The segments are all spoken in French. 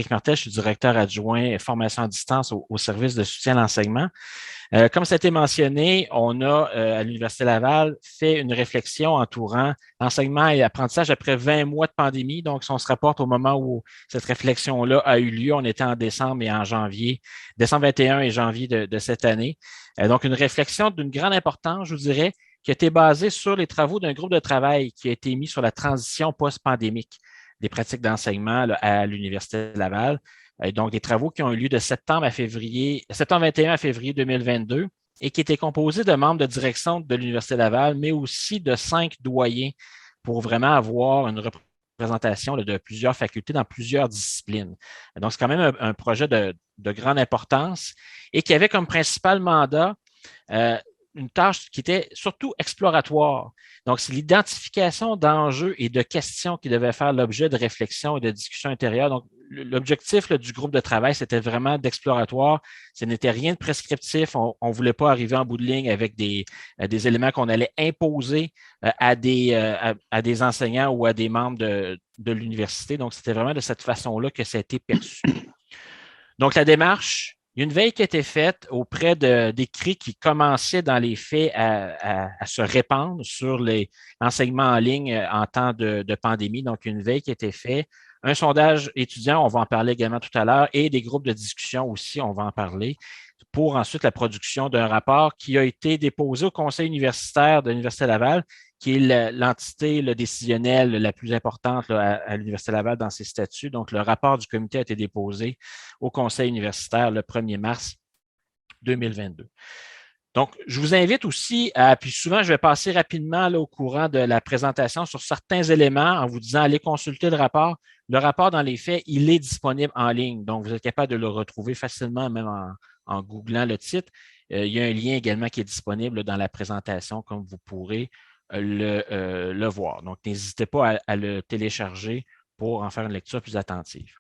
Éric Martel, je suis directeur adjoint formation à distance au service de soutien à l'enseignement. Comme ça a été mentionné, on a à l'Université Laval fait une réflexion entourant l'enseignement et l'apprentissage après 20 mois de pandémie. Donc, si on se rapporte au moment où cette réflexion-là a eu lieu, on était en décembre et en janvier, décembre 21 et janvier de cette année. Donc, une réflexion d'une grande importance, je vous dirais, qui a été basée sur les travaux d'un groupe de travail qui a été mis sur la transition post-pandémique des pratiques d'enseignement à l'Université Laval. Donc, des travaux qui ont eu lieu de septembre 21 à février 2022 et qui étaient composés de membres de direction de l'Université Laval, mais aussi de 5 doyens pour vraiment avoir une représentation de plusieurs facultés dans plusieurs disciplines. Donc, c'est quand même un projet de grande importance et qui avait comme principal mandat une tâche qui était surtout exploratoire. Donc, c'est l'identification d'enjeux et de questions qui devaient faire l'objet de réflexions et de discussions intérieures. Donc, l'objectif du groupe de travail, c'était vraiment d'exploratoire. Ce n'était rien de prescriptif. On ne voulait pas arriver en bout de ligne avec des éléments qu'on allait imposer à des enseignants ou à des membres de l'université. Donc, c'était vraiment de cette façon-là que ça a été perçu. Donc, la démarche, il y a une veille qui a été faite auprès d'écrits qui commençaient dans les faits à se répandre sur l'enseignement en ligne en temps de pandémie. Donc, une veille qui a été faite. Un sondage étudiant, on va en parler également tout à l'heure, et des groupes de discussion aussi, on va en parler, pour ensuite la production d'un rapport qui a été déposé au conseil universitaire de l'Université Laval, qui est l'entité décisionnelle la plus importante à l'Université Laval dans ses statuts. Donc, le rapport du comité a été déposé au conseil universitaire le 1er mars 2022. Donc, je vous invite aussi puis souvent, je vais passer rapidement au courant de la présentation sur certains éléments en vous disant, allez consulter le rapport. Le rapport, dans les faits, il est disponible en ligne. Donc, vous êtes capable de le retrouver facilement, même en googlant le titre. Il y a un lien également qui est disponible dans la présentation, comme vous pourrez le voir. Donc, n'hésitez pas à le télécharger pour en faire une lecture plus attentive.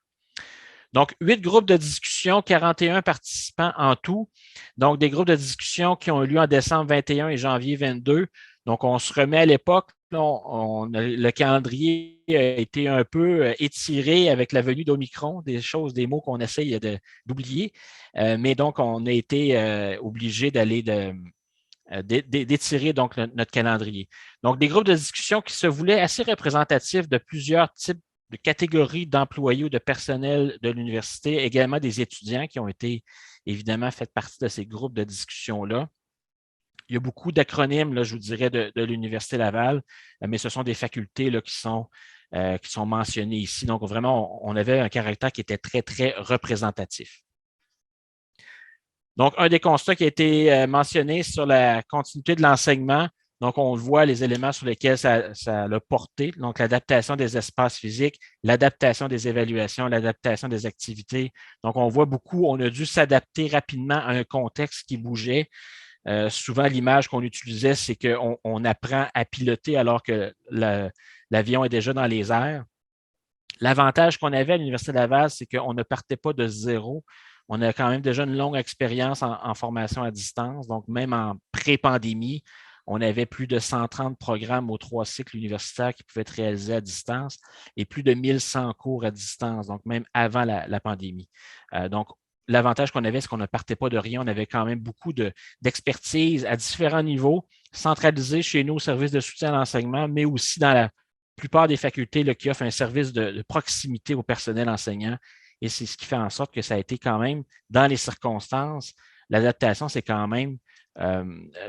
Donc, 8 groupes de discussion, 41 participants en tout. Donc, des groupes de discussion qui ont eu lieu en décembre 21 et janvier 22. Donc, on se remet à l'époque. Le calendrier a été un peu étiré avec la venue d'Omicron, des mots qu'on essaye d'oublier. Mais donc, on a été obligé d'étirer donc notre calendrier. Donc, des groupes de discussion qui se voulaient assez représentatifs de plusieurs types de catégories d'employés ou de personnel de l'université, également des étudiants qui ont été évidemment fait partie de ces groupes de discussion-là. Il y a beaucoup d'acronymes, je vous dirais, de l'Université Laval, mais ce sont des facultés qui sont mentionnées ici. Donc, vraiment, on avait un caractère qui était très, très représentatif. Donc, un des constats qui a été mentionné sur la continuité de l'enseignement, donc on voit les éléments sur lesquels ça a porté, donc l'adaptation des espaces physiques, l'adaptation des évaluations, l'adaptation des activités. Donc, on voit beaucoup, on a dû s'adapter rapidement à un contexte qui bougeait. Souvent, l'image qu'on utilisait, c'est qu'on apprend à piloter alors que l'avion est déjà dans les airs. L'avantage qu'on avait à l'Université Laval, c'est qu'on ne partait pas de zéro. On a quand même déjà une longue expérience en formation à distance. Donc, même en pré-pandémie, on avait plus de 130 programmes aux 3 cycles universitaires qui pouvaient être réalisés à distance et plus de 1100 cours à distance, donc même avant la pandémie. Donc, l'avantage qu'on avait, c'est qu'on ne partait pas de rien. On avait quand même beaucoup d'expertise à différents niveaux, centralisée chez nous au service de soutien à l'enseignement, mais aussi dans la plupart des facultés qui offrent un service de proximité au personnel enseignant. Et c'est ce qui fait en sorte que ça a été quand même, dans les circonstances, l'adaptation, c'est quand même,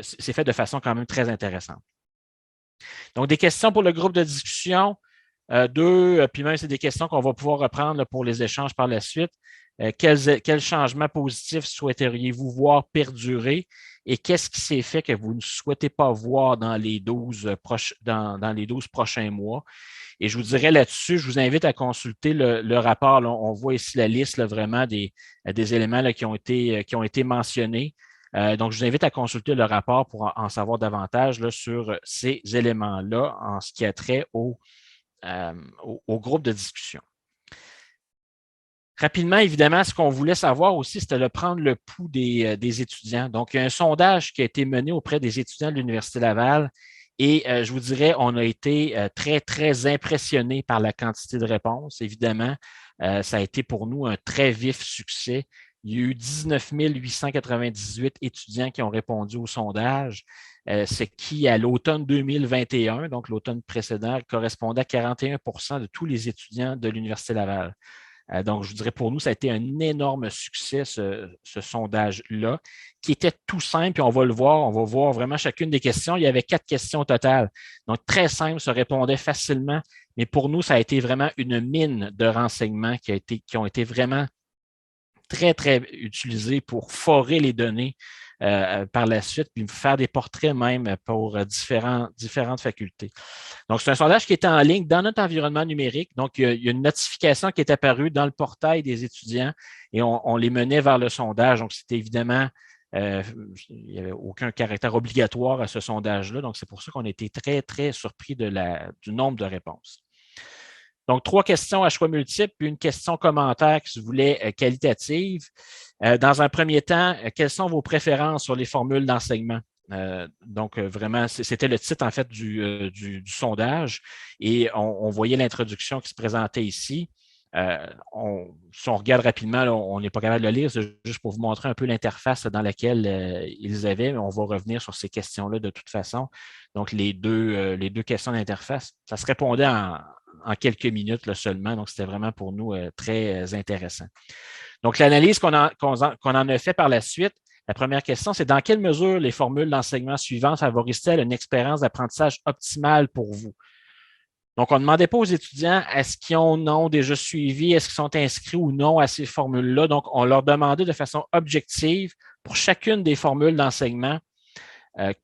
c'est fait de façon quand même très intéressante. Donc, des questions pour le groupe de discussion. Puis même, c'est des questions qu'on va pouvoir reprendre pour les échanges par la suite. Quels changements positifs souhaiteriez-vous voir perdurer et qu'est-ce qui s'est fait que vous ne souhaitez pas voir dans les 12 prochains mois? Et je vous dirais là-dessus, je vous invite à consulter le rapport. Là, on voit ici la liste vraiment des éléments qui ont été mentionnés. Donc, je vous invite à consulter le rapport pour en savoir davantage sur ces éléments-là en ce qui a trait au groupe de discussion. Rapidement, évidemment, ce qu'on voulait savoir aussi, c'était de prendre le pouls des étudiants. Donc, il y a un sondage qui a été mené auprès des étudiants de l'Université Laval et je vous dirais, on a été très, très impressionnés par la quantité de réponses, évidemment. Ça a été pour nous un très vif succès. Il y a eu 19 898 étudiants qui ont répondu au sondage, ce qui, à l'automne 2021, donc l'automne précédent, correspondait à 41% de tous les étudiants de l'Université Laval. Donc, je vous dirais, pour nous, ça a été un énorme succès, ce sondage-là, qui était tout simple, puis on va le voir, on va voir vraiment chacune des questions. Il y avait 4 questions totales. Donc, très simple, ça répondait facilement, mais pour nous, ça a été vraiment une mine de renseignements qui ont été vraiment très, très utilisés pour forer les données par la suite, puis faire des portraits même pour différentes facultés. Donc, c'est un sondage qui est en ligne dans notre environnement numérique. Donc, il y a une notification qui est apparue dans le portail des étudiants et on les menait vers le sondage. Donc, c'était évidemment, il n'y avait aucun caractère obligatoire à ce sondage-là. Donc, c'est pour ça qu'on a été très, très surpris du nombre de réponses. Donc, 3 questions à choix multiples, puis une question commentaire qui se voulait qualitative. Dans un premier temps, quelles sont vos préférences sur les formules d'enseignement? Donc, vraiment, c'était le titre, en fait, du sondage. Et on voyait l'introduction qui se présentait ici. Si on regarde rapidement, là, on n'est pas capable de le lire, c'est juste pour vous montrer un peu l'interface dans laquelle ils avaient, mais on va revenir sur ces questions-là de toute façon. Donc, les deux questions d'interface, ça se répondait en quelques minutes là, seulement. Donc, c'était vraiment pour nous très intéressant. Donc, l'analyse qu'on en a fait par la suite, la première question, c'est dans quelle mesure les formules d'enseignement suivantes favorisent-elles une expérience d'apprentissage optimale pour vous? Donc, on ne demandait pas aux étudiants est-ce qu'ils ont déjà suivi, est-ce qu'ils sont inscrits ou non à ces formules-là. Donc, on leur demandait de façon objective pour chacune des formules d'enseignement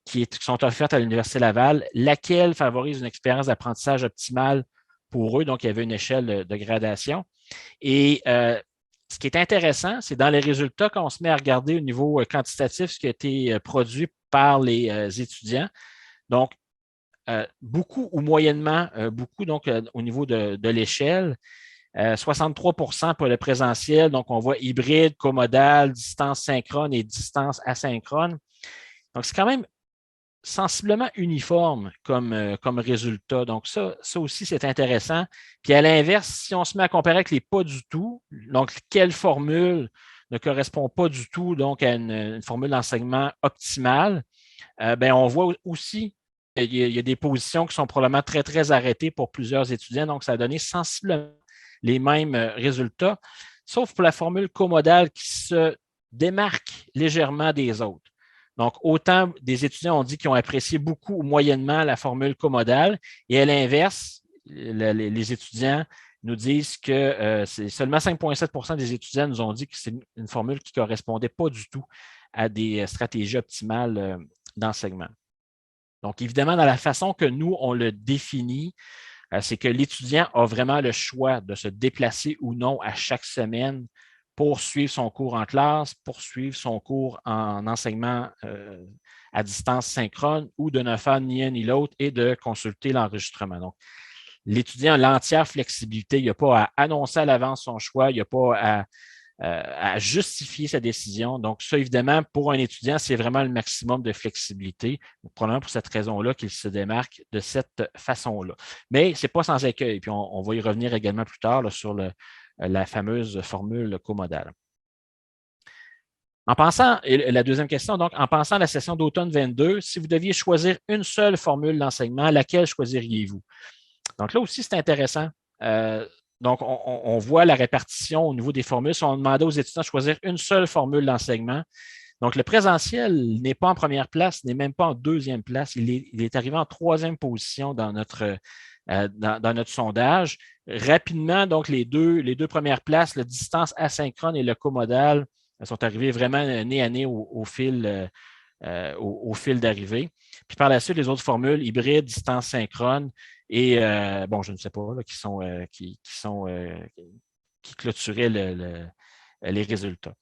qui sont offertes à l'Université Laval, laquelle favorise une expérience d'apprentissage optimale pour eux. Donc, il y avait une échelle de gradation. Et ce qui est intéressant, c'est dans les résultats qu'on se met à regarder au niveau quantitatif, ce qui a été produit par les étudiants. Donc, beaucoup ou moyennement, beaucoup donc au niveau de l'échelle. 63 pour le présentiel. Donc, on voit hybride, comodal, distance synchrone et distance asynchrone. Donc, c'est quand même sensiblement uniforme comme résultat. Donc, ça aussi, c'est intéressant. Puis à l'inverse, si on se met à comparer avec les pas du tout, donc quelle formule ne correspond pas du tout donc à une formule d'enseignement optimale, ben, on voit aussi qu'il y a des positions qui sont probablement très, très arrêtées pour plusieurs étudiants. Donc, ça a donné sensiblement les mêmes résultats, sauf pour la formule comodale qui se démarque légèrement des autres. Donc, autant des étudiants ont dit qu'ils ont apprécié beaucoup ou moyennement la formule comodale, et à l'inverse, les étudiants nous disent que c'est seulement 5,7 des étudiants nous ont dit que c'est une formule qui ne correspondait pas du tout à des stratégies optimales d'enseignement. Donc, évidemment, dans la façon que nous, on le définit, c'est que l'étudiant a vraiment le choix de se déplacer ou non à chaque semaine pour suivre son cours en classe, pour suivre son cours en enseignement à distance synchrone ou de ne faire ni un ni l'autre et de consulter l'enregistrement. Donc, l'étudiant a l'entière flexibilité. Il n'y a pas à annoncer à l'avance son choix, il n'y a pas à justifier sa décision. Donc, ça, évidemment, pour un étudiant, c'est vraiment le maximum de flexibilité. Probablement pour cette raison-là qu'il se démarque de cette façon-là. Mais ce n'est pas sans écueil. Puis, on va y revenir également plus tard là, sur la fameuse formule comodale. En pensant, et la deuxième question, donc, en pensant à la session d'automne 22, si vous deviez choisir une seule formule d'enseignement, laquelle choisiriez-vous? Donc, là aussi, c'est intéressant. Donc, on voit la répartition au niveau des formules. Si on demandait aux étudiants de choisir une seule formule d'enseignement, donc le présentiel n'est pas en première place, n'est même pas en deuxième place. Il est arrivé en troisième position dans notre sondage. Rapidement, donc, les deux premières places, la distance asynchrone et le comodal, sont arrivés vraiment nez à nez au fil d'arrivée. Puis par la suite, les autres formules, hybride, distance synchrone et, je ne sais pas, là, qui clôturaient les résultats.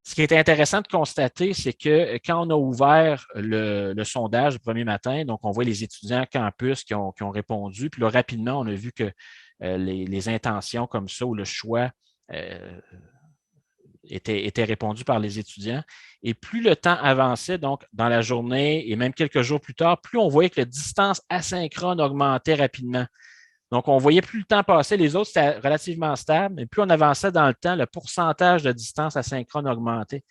Ce qui est intéressant de constater, c'est que quand on a ouvert le sondage le premier matin, donc on voit les étudiants campus qui ont répondu, puis là, rapidement, on a vu que les intentions comme ça ou le choix était répondu par les étudiants. Et plus le temps avançait, donc dans la journée et même quelques jours plus tard, plus on voyait que la distance asynchrone augmentait rapidement. Donc, on voyait plus le temps passer, les autres, c'était relativement stable, mais plus on avançait dans le temps, le pourcentage de distance asynchrone augmentait.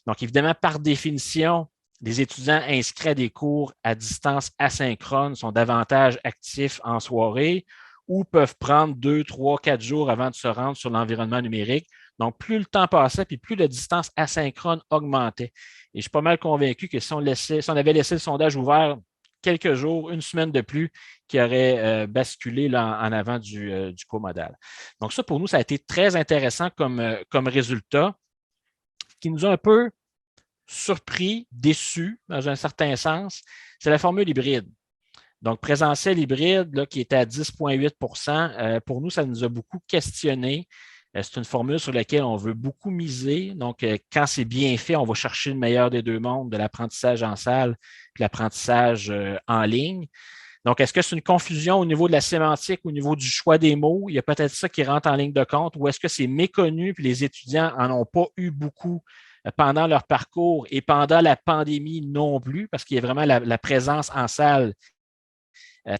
Donc, évidemment, par définition, les étudiants inscrits à des cours à distance asynchrone sont davantage actifs en soirée ou peuvent prendre 2, 3, 4 jours avant de se rendre sur l'environnement numérique. Donc, plus le temps passait, puis plus la distance asynchrone augmentait. Et je suis pas mal convaincu que si on avait laissé le sondage ouvert quelques jours, une semaine de plus, qui aurait basculé là, en avant du co-modal. Donc, ça, pour nous, ça a été très intéressant comme résultat, qui nous a un peu surpris, déçus, dans un certain sens, c'est la formule hybride. Donc, présentiel hybride, là, qui était à 10,8 pour nous, ça nous a beaucoup questionné. C'est une formule sur laquelle on veut beaucoup miser. Donc, quand c'est bien fait, on va chercher le meilleur des deux mondes, de l'apprentissage en salle et l'apprentissage en ligne. Donc, est-ce que c'est une confusion au niveau de la sémantique, au niveau du choix des mots? Il y a peut-être ça qui rentre en ligne de compte, ou est-ce que c'est méconnu puis les étudiants n'en ont pas eu beaucoup pendant leur parcours et pendant la pandémie non plus, parce qu'il y a vraiment la présence en salle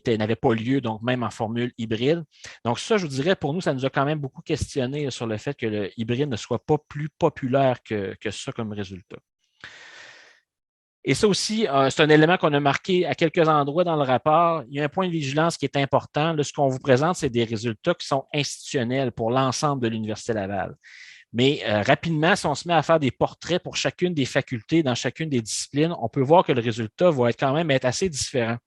n'avait pas lieu, donc même en formule hybride. Donc ça, je vous dirais, pour nous, ça nous a quand même beaucoup questionné sur le fait que le hybride ne soit pas plus populaire que ça comme résultat. Et ça aussi, c'est un élément qu'on a marqué à quelques endroits dans le rapport. Il y a un point de vigilance qui est important. Là, ce qu'on vous présente, c'est des résultats qui sont institutionnels pour l'ensemble de l'Université Laval. Mais rapidement, si on se met à faire des portraits pour chacune des facultés dans chacune des disciplines, on peut voir que le résultat va être quand même assez différent.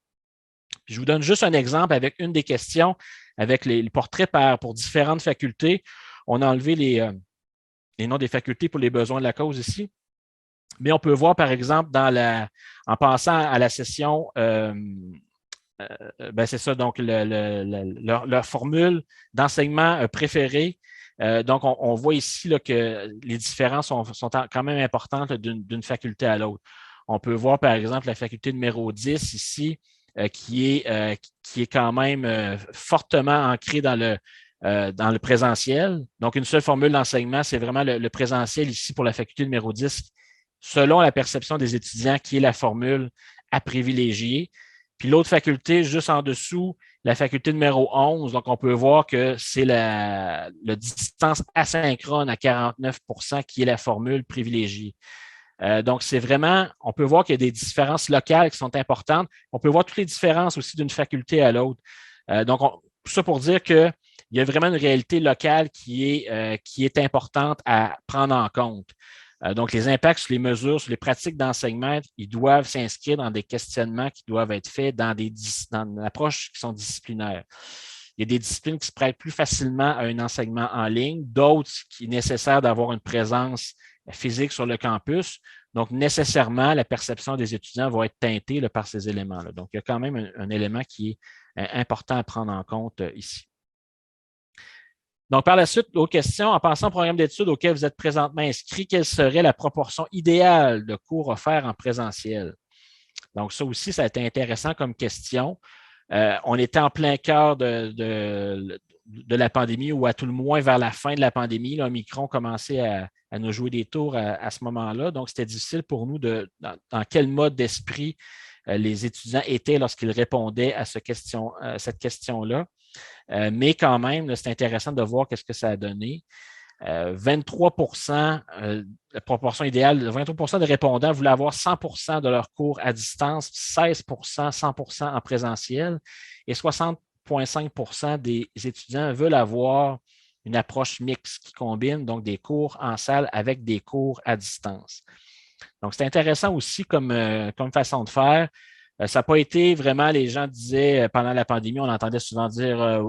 Je vous donne juste un exemple avec une des questions, avec les portraits pour différentes facultés. On a enlevé les noms des facultés pour les besoins de la cause ici. Mais on peut voir, par exemple, en passant à la session, c'est ça, donc leur formule d'enseignement préférée. Donc, on voit ici là, que les différences sont quand même importantes d'une faculté à l'autre. On peut voir, par exemple, la faculté numéro 10 ici, qui est quand même fortement ancrée dans le présentiel. Donc, une seule formule d'enseignement, c'est vraiment le présentiel ici pour la faculté numéro 10, selon la perception des étudiants, qui est la formule à privilégier. Puis l'autre faculté, juste en dessous, la faculté numéro 11, donc on peut voir que c'est la distance asynchrone à 49 qui est la formule privilégiée. Donc, c'est vraiment, on peut voir qu'il y a des différences locales qui sont importantes. On peut voir toutes les différences aussi d'une faculté à l'autre. Donc, tout ça pour dire qu'il y a vraiment une réalité locale qui est importante à prendre en compte. Donc, les impacts sur les mesures, sur les pratiques d'enseignement, ils doivent s'inscrire dans des questionnements qui doivent être faits dans une approche qui sont disciplinaires. Il y a des disciplines qui se prêtent plus facilement à un enseignement en ligne, d'autres qui est nécessaire d'avoir une présence physique sur le campus. Donc, nécessairement, la perception des étudiants va être teintée là, par ces éléments-là. Donc, il y a quand même un élément qui est important à prendre en compte ici. Donc, par la suite, aux questions, en passant au programme d'études auquel vous êtes présentement inscrit, quelle serait la proportion idéale de cours offerts en présentiel? Donc, ça aussi, ça a été intéressant comme question. On était en plein cœur de la pandémie, ou à tout le moins vers la fin de la pandémie. Là, Omicron commençait à nous jouer des tours à ce moment-là. Donc, c'était difficile pour nous dans quel mode d'esprit les étudiants étaient lorsqu'ils répondaient à cette question-là. Mais quand même, c'est intéressant de voir qu'est-ce que ça a donné. 23 la proportion idéale, 23 des répondants voulaient avoir 100 de leurs cours à distance, 16 100 en présentiel, et 60,5 des étudiants veulent avoir une approche mixte qui combine donc des cours en salle avec des cours à distance. Donc, c'est intéressant aussi comme façon de faire. Ça n'a pas été vraiment, les gens disaient pendant la pandémie, on entendait souvent dire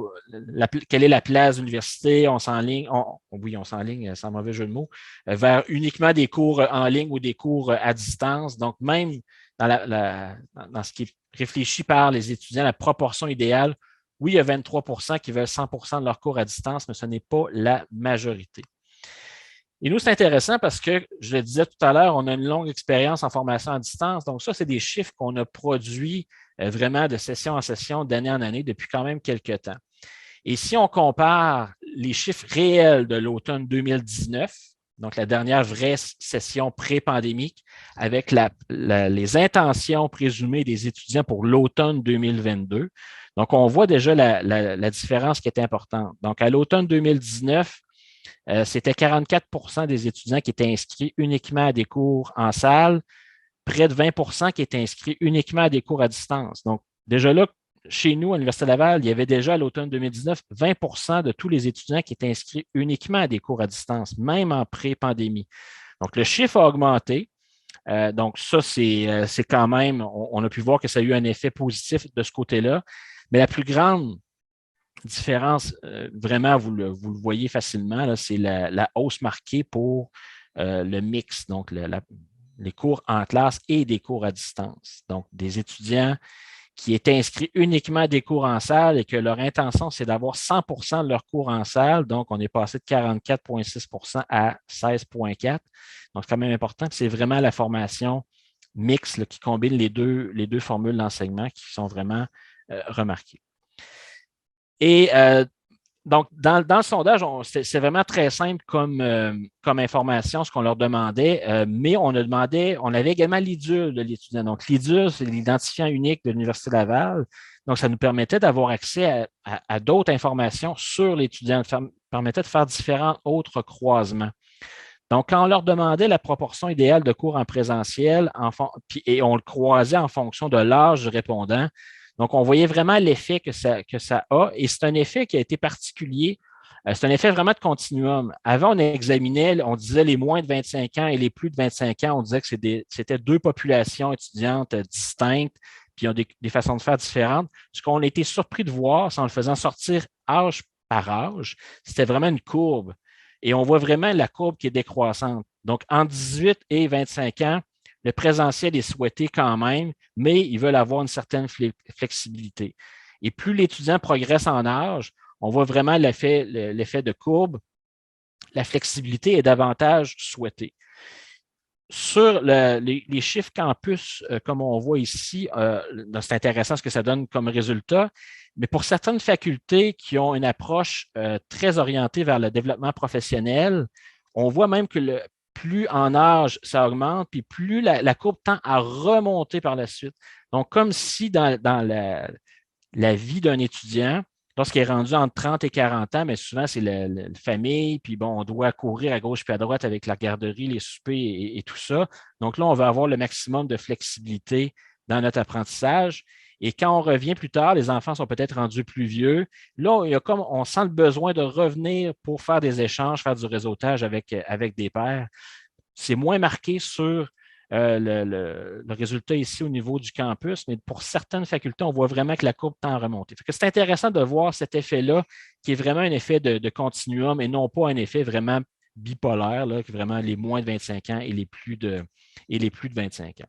quelle est la place de l'université, on s'enligne, on s'enligne, sans mauvais jeu de mots, vers uniquement des cours en ligne ou des cours à distance. Donc, même dans ce qui est réfléchi par les étudiants, la proportion idéale, oui, il y a 23 qui veulent 100 de leurs cours à distance, mais ce n'est pas la majorité. Et nous, c'est intéressant parce que, je le disais tout à l'heure, on a une longue expérience en formation à distance. Donc, ça, c'est des chiffres qu'on a produits vraiment de session en session, d'année en année, depuis quand même quelques temps. Et si on compare les chiffres réels de l'automne 2019 donc la dernière vraie session pré-pandémique, avec les intentions présumées des étudiants pour l'automne 2022. Donc, on voit déjà la différence qui est importante. Donc, à l'automne 2019, c'était 44 des étudiants qui étaient inscrits uniquement à des cours en salle, près de 20 qui étaient inscrits uniquement à des cours à distance. Donc, déjà là, chez nous, à l'Université Laval, il y avait déjà à l'automne 2019 20 de tous les étudiants qui étaient inscrits uniquement à des cours à distance, même en pré-pandémie. Donc, le chiffre a augmenté. Donc, ça, c'est quand même, on a pu voir que ça a eu un effet positif de ce côté-là. Mais la plus grande différence, vraiment, vous le voyez facilement, c'est la hausse marquée pour le mix, donc les cours en classe et des cours à distance. Donc, des étudiants qui étaient inscrits uniquement à des cours en salle et que leur intention, c'est d'avoir 100 de leurs cours en salle. Donc, on est passé de 44,6 à 16,4. Donc, c'est quand même important. C'est vraiment la formation mixte là, qui combine les deux formules d'enseignement qui sont vraiment remarquées. Et donc, dans le sondage, c'est vraiment très simple comme information, ce qu'on leur demandait, mais on avait également l'IDUL de l'étudiant. Donc, l'IDUL, c'est l'identifiant unique de l'Université Laval. Donc, ça nous permettait d'avoir accès à d'autres informations sur l'étudiant, ça nous permettait de faire différents autres croisements. Donc, quand on leur demandait la proportion idéale de cours en présentiel, et on le croisait en fonction de l'âge du répondant, donc, on voyait vraiment l'effet que ça a, et c'est un effet qui a été particulier. C'est un effet vraiment de continuum. Avant, on disait les moins de 25 ans et les plus de 25 ans, on disait que c'était deux populations étudiantes distinctes, puis ils ont des façons de faire différentes. Ce qu'on a été surpris de voir, c'est en le faisant sortir âge par âge, c'était vraiment une courbe. Et on voit vraiment la courbe qui est décroissante. Donc, entre 18 et 25 ans, le présentiel est souhaité quand même, mais ils veulent avoir une certaine flexibilité. Et plus l'étudiant progresse en âge, on voit vraiment l'effet de courbe. La flexibilité est davantage souhaitée. Sur les chiffres campus, comme on voit ici, c'est intéressant ce que ça donne comme résultat, mais pour certaines facultés qui ont une approche très orientée vers le développement professionnel, on voit même que plus en âge ça augmente, puis plus la courbe tend à remonter par la suite. Donc, comme si dans la vie d'un étudiant, lorsqu'il est rendu entre 30 et 40 ans, mais souvent, c'est la famille, puis bon, on doit courir à gauche puis à droite avec la garderie, les soupers et tout ça. Donc là, on va avoir le maximum de flexibilité dans notre apprentissage. Et quand on revient plus tard, les enfants sont peut-être rendus plus vieux. Là, on sent le besoin de revenir pour faire des échanges, faire du réseautage avec des pairs. C'est moins marqué sur le résultat ici au niveau du campus, mais pour certaines facultés, on voit vraiment que la courbe tend à remonter. C'est intéressant de voir cet effet-là, qui est vraiment un effet de continuum et non pas un effet vraiment bipolaire, là, qui est vraiment les moins de 25 ans et les plus de 25 ans.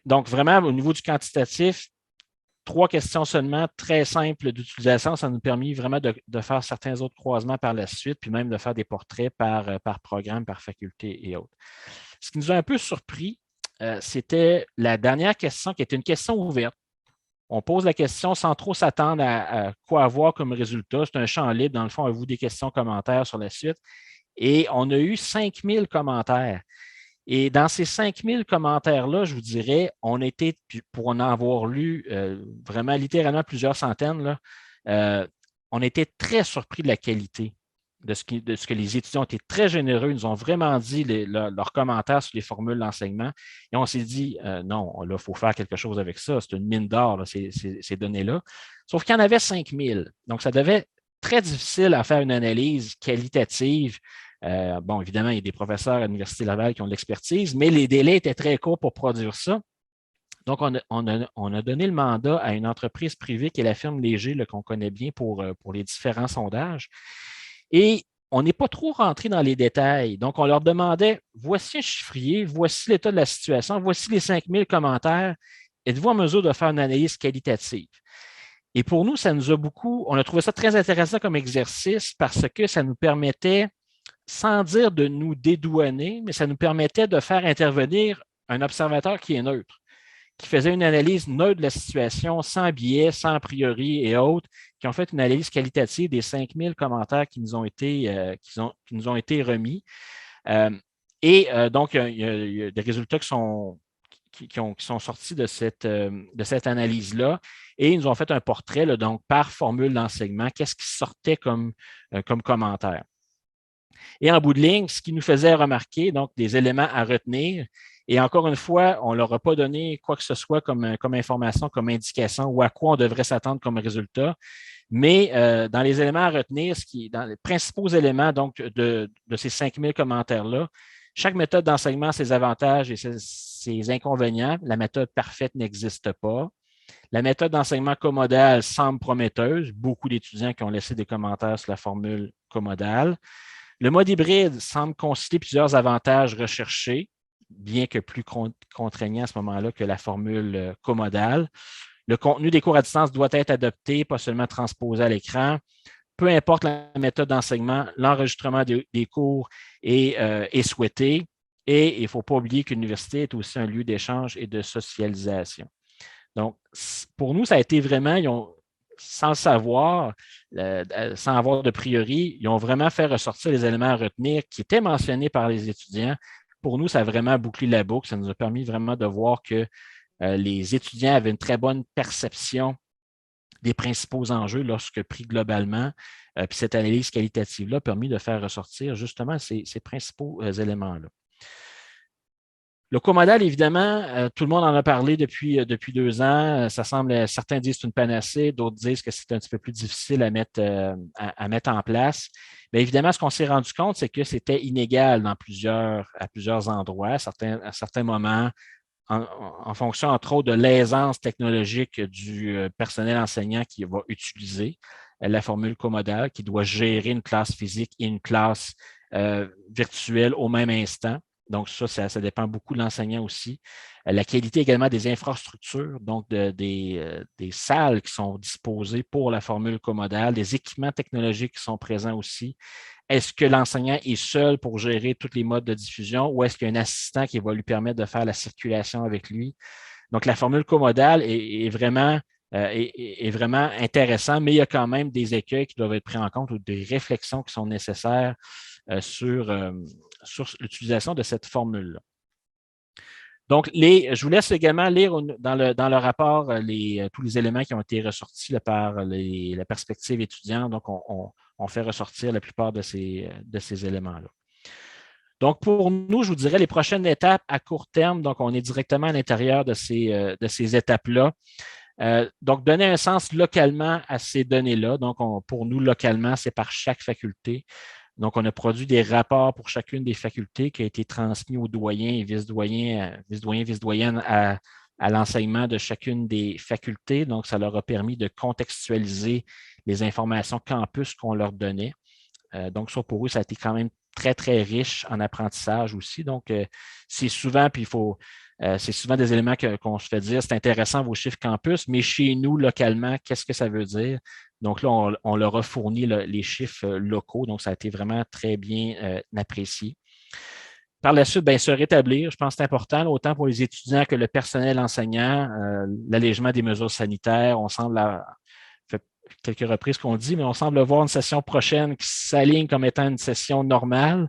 Donc, vraiment, au niveau du quantitatif, 3 questions seulement, très simples d'utilisation. Ça nous a permis vraiment de faire certains autres croisements par la suite, puis même de faire des portraits par programme, par faculté et autres. Ce qui nous a un peu surpris, c'était la dernière question qui était une question ouverte. On pose la question sans trop s'attendre à quoi avoir comme résultat. C'est un champ libre. Dans le fond, à vous des questions, commentaires sur la suite. Et on a eu 5000 commentaires. Et dans ces 5000 commentaires-là, je vous dirais, pour en avoir lu vraiment littéralement plusieurs centaines, là, on était très surpris de la qualité de ce que les étudiants ont été très généreux. Ils nous ont vraiment dit leurs commentaires sur les formules d'enseignement. Et on s'est dit, non, là, il faut faire quelque chose avec ça. C'est une mine d'or, ces données-là. Sauf qu'il y en avait 5000. Donc, ça devait être très difficile à faire une analyse qualitative. Bon, évidemment, il y a des professeurs à l'Université Laval qui ont de l'expertise, mais les délais étaient très courts pour produire ça. Donc, on a donné le mandat à une entreprise privée qui est la firme Léger, qu'on connaît bien pour les différents sondages. Et on n'est pas trop rentré dans les détails. Donc, on leur demandait, voici un chiffrier, voici l'état de la situation, voici les 5000 commentaires. Êtes-vous en mesure de faire une analyse qualitative? Et pour nous, on a trouvé ça très intéressant comme exercice parce que ça nous permettait, sans dire de nous dédouaner, mais ça nous permettait de faire intervenir un observateur qui est neutre, qui faisaient une analyse neutre de la situation, sans biais, sans a priori et autres, qui ont fait une analyse qualitative des 5000 commentaires qui nous ont été, qui nous ont été remis. Donc, il y a des résultats qui sont sortis de cette analyse-là et ils nous ont fait un portrait, là, donc par formule d'enseignement, qu'est-ce qui sortait comme commentaire. Et en bout de ligne, ce qui nous faisait remarquer, donc des éléments à retenir, et encore une fois, on ne leur a pas donné quoi que ce soit comme information, comme indication ou à quoi on devrait s'attendre comme résultat. Mais dans les éléments à retenir, dans les principaux éléments donc, de ces 5000 commentaires-là, chaque méthode d'enseignement a ses avantages et ses inconvénients. La méthode parfaite n'existe pas. La méthode d'enseignement comodal semble prometteuse. Beaucoup d'étudiants qui ont laissé des commentaires sur la formule comodale. Le mode hybride semble concilier plusieurs avantages recherchés, bien que plus contraignant à ce moment-là que la formule comodale. Le contenu des cours à distance doit être adopté, pas seulement transposé à l'écran. Peu importe la méthode d'enseignement, l'enregistrement des cours est souhaité. Et il ne faut pas oublier qu'une université est aussi un lieu d'échange et de socialisation. Donc, pour nous, ça a été vraiment, sans le savoir, sans avoir de priori, ils ont vraiment fait ressortir les éléments à retenir qui étaient mentionnés par les étudiants. Pour nous, ça a vraiment bouclé la boucle. Ça nous a permis vraiment de voir que les étudiants avaient une très bonne perception des principaux enjeux lorsque pris globalement. Puis cette analyse qualitative-là a permis de faire ressortir justement ces principaux éléments-là. Le comodal, évidemment, tout le monde en a parlé depuis 2 ans. Ça semble, certains disent que c'est une panacée, d'autres disent que c'est un petit peu plus difficile à mettre en place. Mais évidemment, ce qu'on s'est rendu compte, c'est que c'était inégal à plusieurs endroits, à certains moments, en fonction, entre autres, de l'aisance technologique du personnel enseignant qui va utiliser la formule comodale, qui doit gérer une classe physique et une classe virtuelle au même instant. Donc, ça dépend beaucoup de l'enseignant aussi. La qualité également des infrastructures, donc des salles qui sont disposées pour la formule comodale, des équipements technologiques qui sont présents aussi. Est-ce que l'enseignant est seul pour gérer tous les modes de diffusion ou est-ce qu'il y a un assistant qui va lui permettre de faire la circulation avec lui? Donc, la formule comodale est vraiment intéressante, mais il y a quand même des écueils qui doivent être pris en compte ou des réflexions qui sont nécessaires sur l'utilisation de cette formule-là. Donc, je vous laisse également lire dans le rapport tous les éléments qui ont été ressortis par la perspective étudiante. Donc, on fait ressortir la plupart de ces éléments-là. Donc, pour nous, je vous dirais les prochaines étapes à court terme. Donc, on est directement à l'intérieur de ces étapes-là. Donc, donner un sens localement à ces données-là. Donc, pour nous, localement, c'est par chaque faculté. Donc, on a produit des rapports pour chacune des facultés qui a été transmis aux doyens et vice-doyennes à l'enseignement de chacune des facultés. Donc, ça leur a permis de contextualiser les informations campus qu'on leur donnait. Donc, ça, pour eux, ça a été quand même très, très riche en apprentissage aussi. Donc, c'est souvent, c'est souvent des éléments qu'on se fait dire, c'est intéressant vos chiffres campus, mais chez nous, localement, qu'est-ce que ça veut dire? Donc là, on leur a fourni les chiffres locaux, donc ça a été vraiment très bien apprécié. Par la suite, se rétablir, je pense que c'est important, autant pour les étudiants que le personnel enseignant, l'allègement des mesures sanitaires, on semble fait quelques reprises qu'on dit, mais on semble voir une session prochaine qui s'aligne comme étant une session normale.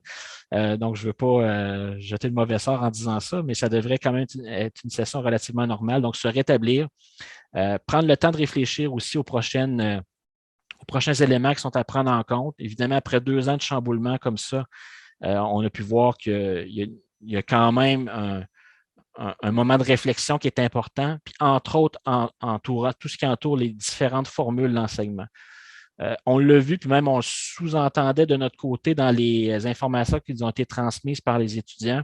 Donc, je ne veux pas jeter le mauvais sort en disant ça, mais ça devrait quand même être une session relativement normale. Donc, se rétablir, prendre le temps de réfléchir aussi aux prochains éléments qui sont à prendre en compte. Évidemment, après 2 ans de chamboulement comme ça, on a pu voir qu'il y a quand même un moment de réflexion qui est important, puis entre autres, entourant tout ce qui entoure les différentes formules d'enseignement. On l'a vu, puis même on le sous-entendait de notre côté dans les informations qui nous ont été transmises par les étudiants.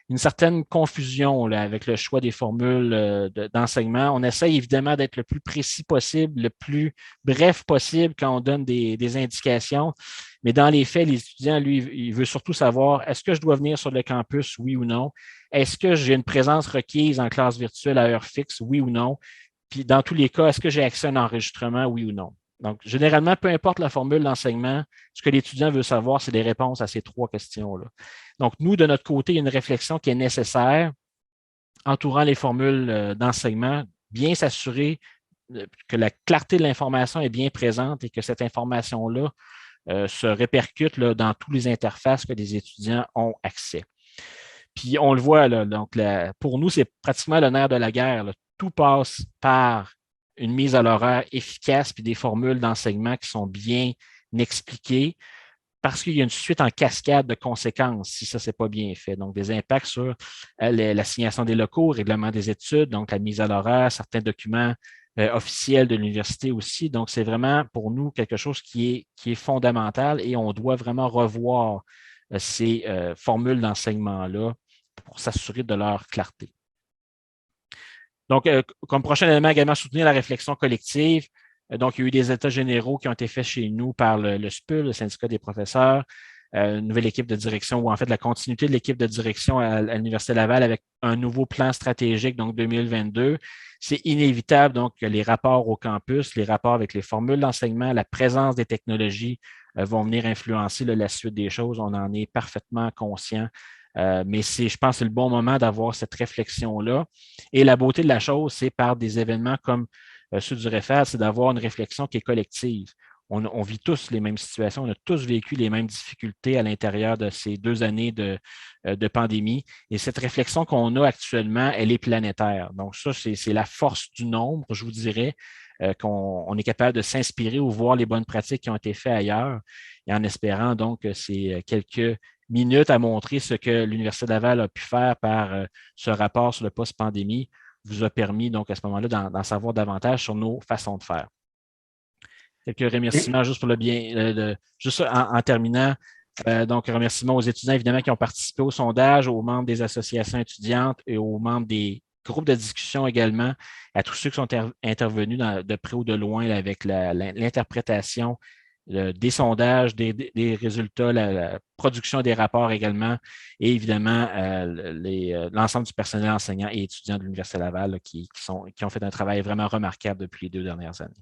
Une certaine confusion là, avec le choix des formules d'enseignement. On essaye évidemment d'être le plus précis possible, le plus bref possible quand on donne des indications. Mais dans les faits, les étudiants, lui, il veut surtout savoir, est-ce que je dois venir sur le campus, oui ou non? Est-ce que j'ai une présence requise en classe virtuelle à heure fixe, oui ou non? Puis dans tous les cas, est-ce que j'ai accès à un enregistrement, oui ou non? Donc, généralement, peu importe la formule d'enseignement, ce que l'étudiant veut savoir, c'est des réponses à ces 3 questions-là. Donc, nous, de notre côté, il y a une réflexion qui est nécessaire entourant les formules d'enseignement, bien s'assurer que la clarté de l'information est bien présente et que cette information-là se répercute là, dans toutes les interfaces que les étudiants ont accès. Puis on le voit, là, donc pour nous, c'est pratiquement le nerf de la guerre. Là. Tout passe par une mise à l'horaire efficace puis des formules d'enseignement qui sont bien expliquées parce qu'il y a une suite en cascade de conséquences si ça, c'est pas bien fait. Donc, des impacts sur l'assignation des locaux, le règlement des études, donc la mise à l'horaire, certains documents officiels de l'université aussi. Donc, c'est vraiment pour nous quelque chose qui est fondamental et on doit vraiment revoir ces formules d'enseignement-là pour s'assurer de leur clarté. Donc, comme prochain élément, également soutenir la réflexion collective. Donc, il y a eu des états généraux qui ont été faits chez nous par le SPUL, le syndicat des professeurs, une nouvelle équipe de direction, ou en fait la continuité de l'équipe de direction à l'Université Laval avec un nouveau plan stratégique, donc 2022. C'est inévitable, donc, que les rapports au campus, les rapports avec les formules d'enseignement, la présence des technologies vont venir influencer la suite des choses. On en est parfaitement conscient. Mais je pense que c'est le bon moment d'avoir cette réflexion-là. Et la beauté de la chose, c'est par des événements comme ceux du REFAD, c'est d'avoir une réflexion qui est collective. On vit tous les mêmes situations, on a tous vécu les mêmes difficultés à l'intérieur de ces 2 années de pandémie. Et cette réflexion qu'on a actuellement, elle est planétaire. Donc ça, c'est la force du nombre, je vous dirais, qu'on est capable de s'inspirer ou voir les bonnes pratiques qui ont été faites ailleurs. Et en espérant donc que c'est quelques minutes à montrer ce que l'Université de Laval a pu faire par ce rapport sur le post-pandémie vous a permis donc à ce moment-là d'en savoir davantage sur nos façons de faire. Quelques remerciements juste pour le bien, juste en terminant. Donc, remerciements aux étudiants, évidemment, qui ont participé au sondage, aux membres des associations étudiantes et aux membres des groupes de discussion également, à tous ceux qui sont intervenus de près ou de loin là, avec l'interprétation des sondages, des résultats, la production des rapports également, et évidemment l'ensemble du personnel enseignant et étudiant de l'Université Laval là, qui ont fait un travail vraiment remarquable depuis les 2 dernières années.